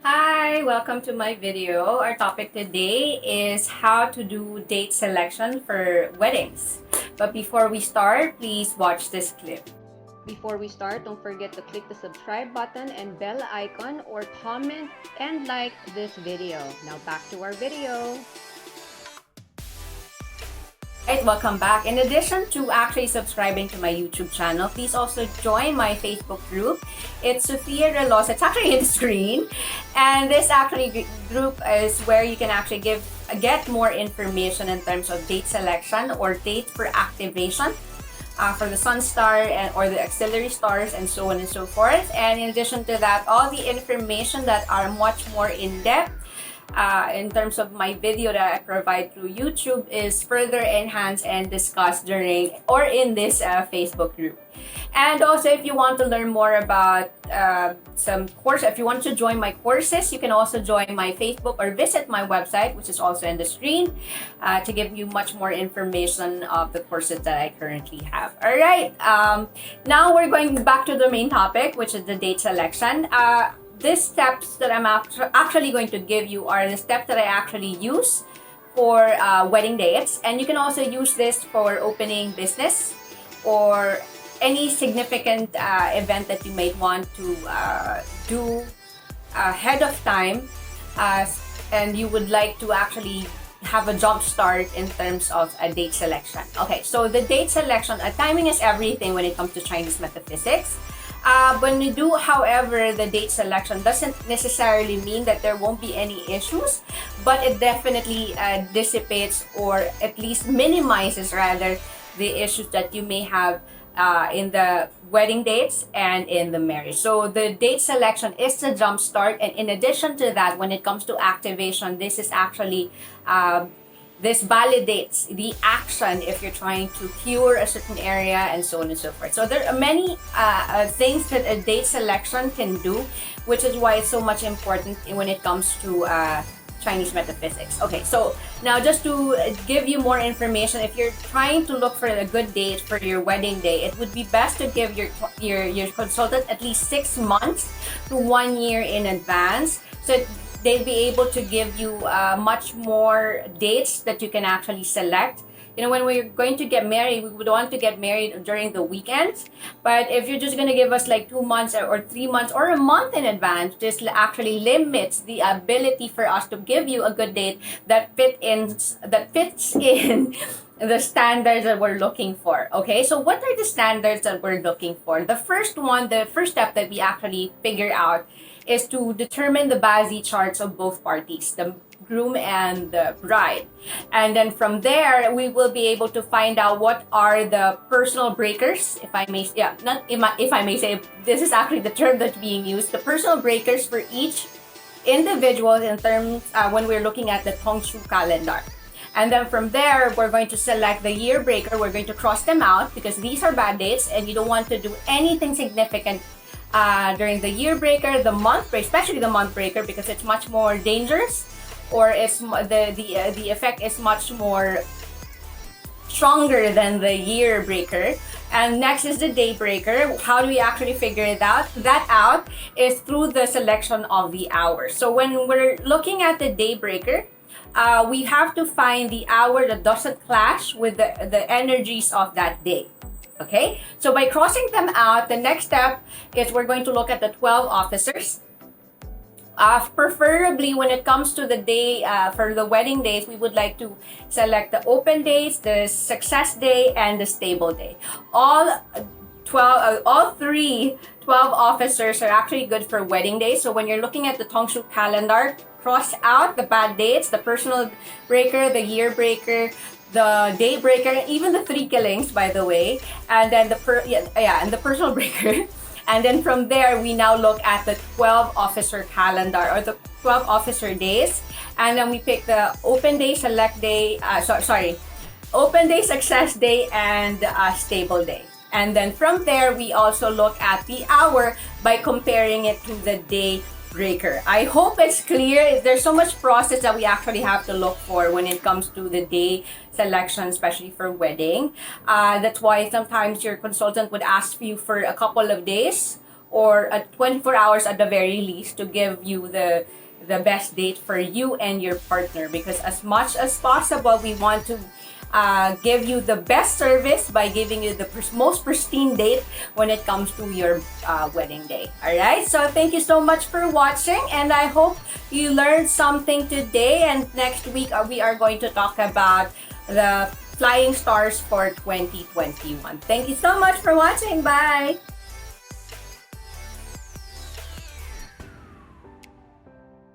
Hi, welcome to my video. Our topic today is how to do date selection for weddings. But before we start, please watch this clip. Before we start, don't forget to click the subscribe button and bell icon or comment and like this video. Now back to our video. Right, welcome back. In addition to actually subscribing to my YouTube channel, please also join my Facebook group. It's Sophia Relos. It's actually in the screen. And this actually group is where you can actually get more information in terms of date selection or date for activation. For the sun star or the auxiliary stars and so on and so forth. And in addition to that, all the information that are much more in-depth in terms of my video that I provide through YouTube is further enhanced and discussed during or in this Facebook group. And also, if you want to learn more about some course, if you want to join my courses, you can also join my Facebook or visit my website, which is also in the screen, to give you much more information of the courses that I currently have. All right, now we're going back to the main topic, which is the date selection. These steps that I'm actually going to give you are the steps that I actually use for wedding dates, and you can also use this for opening business or any significant event that you may want to do ahead of time, and you would like to actually have a jump start in terms of a date selection. Okay, so the date selection, timing is everything when it comes to Chinese metaphysics. When you do, however, the date selection doesn't necessarily mean that there won't be any issues, but it definitely dissipates or at least minimizes rather the issues that you may have in the wedding dates and in the marriage. So the date selection is the jump start, and in addition to that, when it comes to activation, this is actually this validates the action if you're trying to cure a certain area and so on and so forth. So there are many things that a date selection can do, which is why it's so much important when it comes to Chinese metaphysics. Okay, so now just to give you more information, if you're trying to look for a good date for your wedding day, it would be best to give your consultant at least 6 months to 1 year in advance, so they'll be able to give you much more dates that you can actually select. You know, when we're going to get married, we would want to get married during the weekends. But if you're just going to give us like 2 months or 3 months or a month in advance, this actually limits the ability for us to give you a good date that fits in the standards that we're looking for. Okay, so what are the standards that we're looking for? The first step that we actually figure out is to determine the BaZi charts of both parties, the groom and the bride. And then from there, we will be able to find out what are the personal breakers, if I may say, this is actually the term that's being used, the personal breakers for each individual in terms when we're looking at the Feng Shui calendar. And then from there, we're going to select the year breaker. We're going to cross them out because these are bad dates and you don't want to do anything significant during the year breaker, the month breaker, especially the month breaker, because it's much more dangerous, or it's the effect is much more stronger than the year breaker. And next is the day breaker. How do we actually figure that out is through the selection of the hours. So when we're looking at the day breaker, we have to find the hour that doesn't clash with the energies of that day. Okay, so by crossing them out, the next step is we're going to look at the 12 officers. Preferably when it comes to the day for the wedding days, we would like to select the open days, the success day, and the stable day. All 12 officers are actually good for wedding days. So when you're looking at the Feng Shui calendar, cross out the bad dates, the personal breaker, the year breaker, the day breaker, even the 3 killings, by the way, and then and the personal breaker. And then from there, we now look at the 12 officer calendar or the 12 officer days, and then we pick the open day, select day, open day, success day, and stable day. And then from there, we also look at the hour by comparing it to the day breaker. I hope it's clear. There's so much process that we actually have to look for when it comes to the day selection, especially for wedding. That's why sometimes your consultant would ask you for a couple of days or 24 hours at the very least to give you the best date for you and your partner, because as much as possible we want to give you the best service by giving you the most pristine date when it comes to your wedding day. Alright, so thank you so much for watching, and I hope you learned something today. And next week we are going to talk about the flying stars for 2021. Thank you so much for watching. Bye!